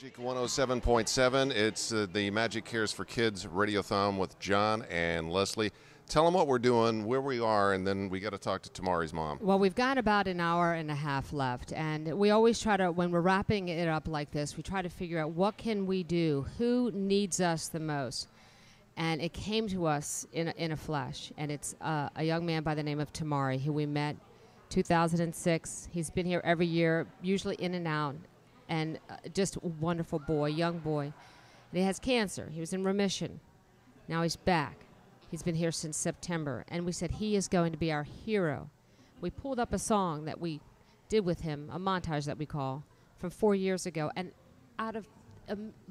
Magic 107.7. It's the Magic Cares for Kids Radiothon with John and Leslie. Tell them what we're doing, where we are, and then we got to talk to Tamari's mom. Well, we've got about an hour and a half left, and we always try to, when we're wrapping it up like this, we try to figure out what can we do, who needs us the most. And it came to us in a flash, and it's a young man by the name of Tamari, who we met 2006. He's been here every year, usually in and out, and just a wonderful boy, young boy. And he has cancer. He was in remission. Now he's back. He's been here since September, and we said he is going to be our hero. We pulled up a song that we did with him, a montage that we call, from 4 years ago, and out of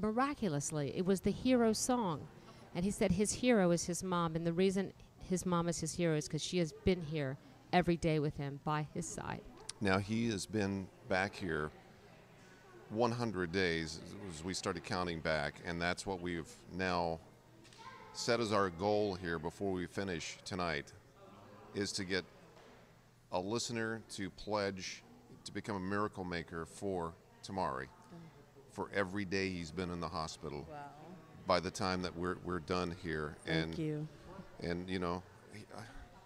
miraculously, it was the hero song. And he said his hero is his mom, and the reason his mom is his hero is because she has been here every day with him by his side. Now, he has been back here 100 days as we started counting back, and that's what we've now set as our goal here before we finish tonight, is to get a listener to pledge to become a miracle maker for Tamari for every day he's been in the hospital. Wow. By the time that we're done here. Thank you. And you know,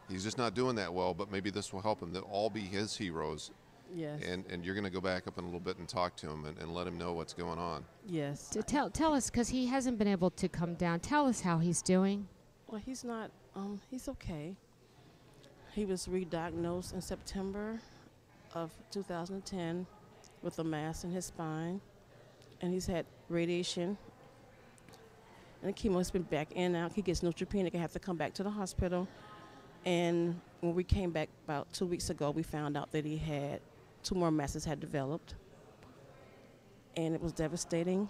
he's just not doing that well, but maybe this will help him. They'll all be his heroes. Yes. And you're going to go back up in a little bit and talk to him and let him know what's going on. Yes. To tell us, because he hasn't been able to come down. Tell us how he's doing. Well, he's not, he's okay. He was re-diagnosed in September of 2010 with a mass in his spine, and he's had radiation. And the chemo's been back in and out. He gets neutropenic and have to come back to the hospital. And when we came back about 2 weeks ago, we found out that he had 2 more masses had developed. And it was devastating.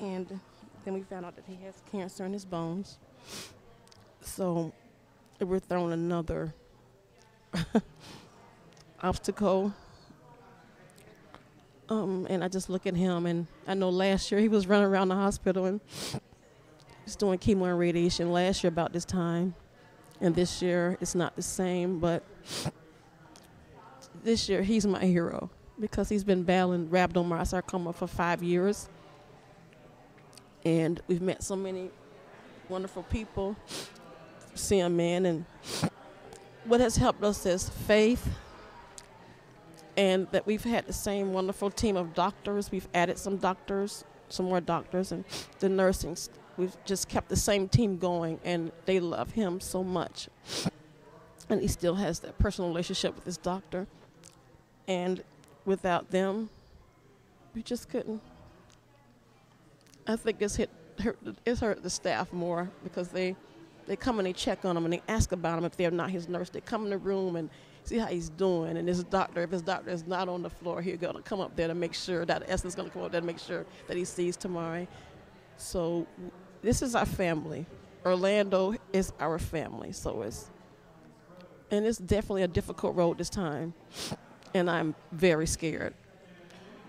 And then we found out that he has cancer in his bones. So we're throwing another obstacle. And I just look at him, and I know last year he was running around the hospital and he's doing chemo and radiation last year about this time. And this year it's not the same, but this year he's my hero because he's been battling rhabdomyosarcoma for 5 years. And we've met so many wonderful people, CMN, and what has helped us is faith. And that we've had the same wonderful team of doctors. We've added some doctors, some more doctors, and the nursing. We've just kept the same team going, and they love him so much. And he still has that personal relationship with his doctor. And without them, we just couldn't. I think it's hurt the staff more because they come and they check on him and they ask about him if they're not his nurse. They come in the room and see how he's doing, and his doctor, if his doctor is not on the floor, he's going to come up there to make sure, Dr. Essen's going to come up there to make sure that he sees Tamari. So this is our family. Orlando is our family. So it's definitely a difficult road this time, and I'm very scared.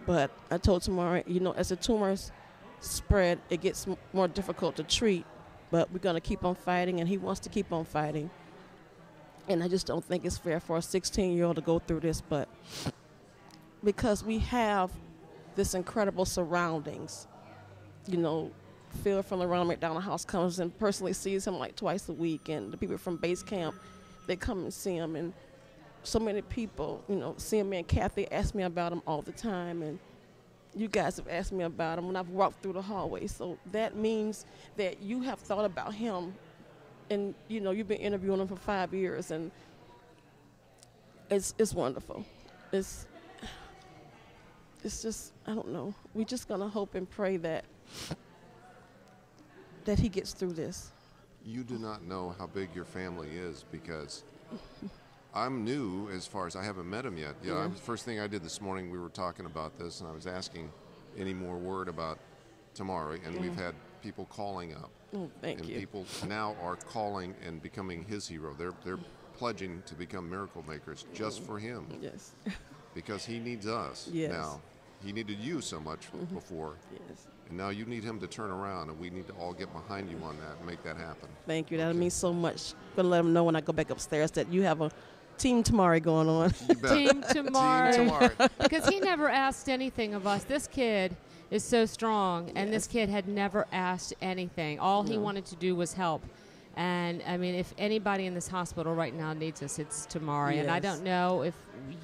But I told Tamari, you know, as the tumors spread, it gets more difficult to treat, but we're going to keep on fighting, and he wants to keep on fighting. And I just don't think it's fair for a 16-year-old to go through this, but because we have this incredible surroundings, you know, Phil from the Ronald McDonald House comes and personally sees him like twice a week, and the people from base camp, they come and see him, and so many people, you know, seeing me and Kathy ask me about him all the time, and you guys have asked me about him when I've walked through the hallway. So that means that you have thought about him. And, you know, you've been interviewing him for 5 years, and it's wonderful. It's just, I don't know. We're just going to hope and pray that he gets through this. You do not know how big your family is because I'm new as far as I haven't met him yet. Yeah. The first thing I did this morning, we were talking about this, and I was asking any more word about Tamari, and we've had people calling up. Oh, thank you. And people now are calling and becoming his hero. They're pledging to become miracle makers just for him. Yes. Because he needs us now. He needed you so much before. Yes. And now you need him to turn around, and we need to all get behind you on that and make that happen. Thank you. That means so much. I'm going to let him know when I go back upstairs that you have a Team Tamari going on. You bet. Team Tamari. Team Tamari. Because he never asked anything of us. This kid is so strong, and this Yes. kid had never asked anything. All he No. wanted to do was help. And, I mean, if anybody in this hospital right now needs us, it's Tamari. And I Yes. don't know if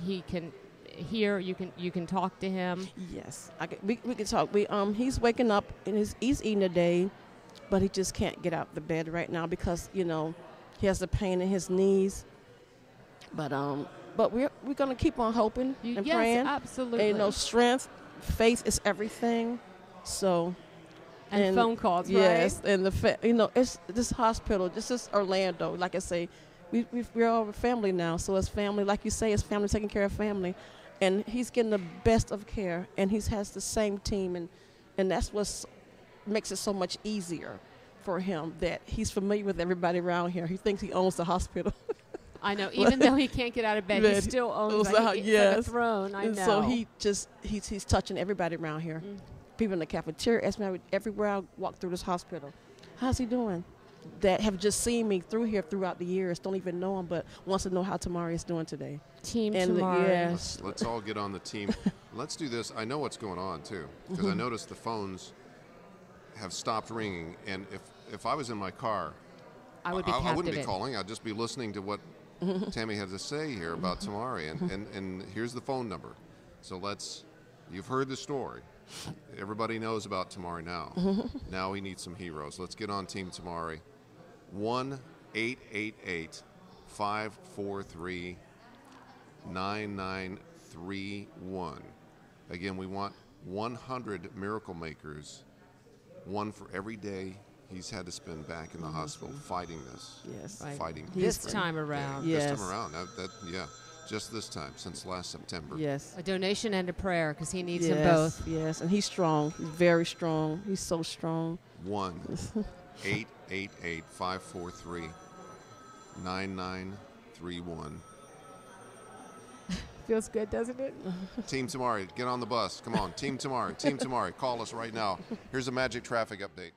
he can hear. You can talk to him. Yes, we can talk. He's waking up and he's eating today, but he just can't get out the bed right now because he has the pain in his knees. But we're gonna keep on hoping and yes, praying. absolutely. And strength, faith is everything. So. and phone calls, yes, right? and it's this hospital. This is Orlando. Like I say, we're all family now. So it's family, like you say, it's family taking care of family, and he's getting the best of care, and he has the same team, and that's what makes it so much easier for him that he's familiar with everybody around here. He thinks he owns the hospital. I know. Even though he can't get out of bed, he still owns it's like a throne. I and know. So he's touching everybody around here. People in the cafeteria ask me everywhere I walk through this hospital, how's he doing? That have just seen me through here throughout the years, don't even know him, but wants to know how Tamari is doing today. Team Tamari. Yes. Let's all get on the team. Let's do this. I know what's going on, too, because I noticed the phones have stopped ringing. And if I was in my car, I would be I wouldn't be captivated. calling. I'd just be listening to what Tammy had to say here about Tamari. And here's the phone number. So you've heard the story. Everybody knows about Tamari now. Now we need some heroes. Let's get on Team Tamari. 1-888-543-9931. Again, we want 100 miracle makers, one for every day he's had to spend back in the hospital fighting this. Yes. Right. Fighting This this time around. Yeah. This Yes. time around. Just this time, since last September. Yes. A donation and a prayer because he needs Yes, them both. Yes, and he's strong. He's very strong. He's so strong. 1-888-543-9931. Feels good, doesn't it? Team Tamari, get on the bus. Come on, Team Tamari. Team Tamari, call us right now. Here's a Magic Traffic update.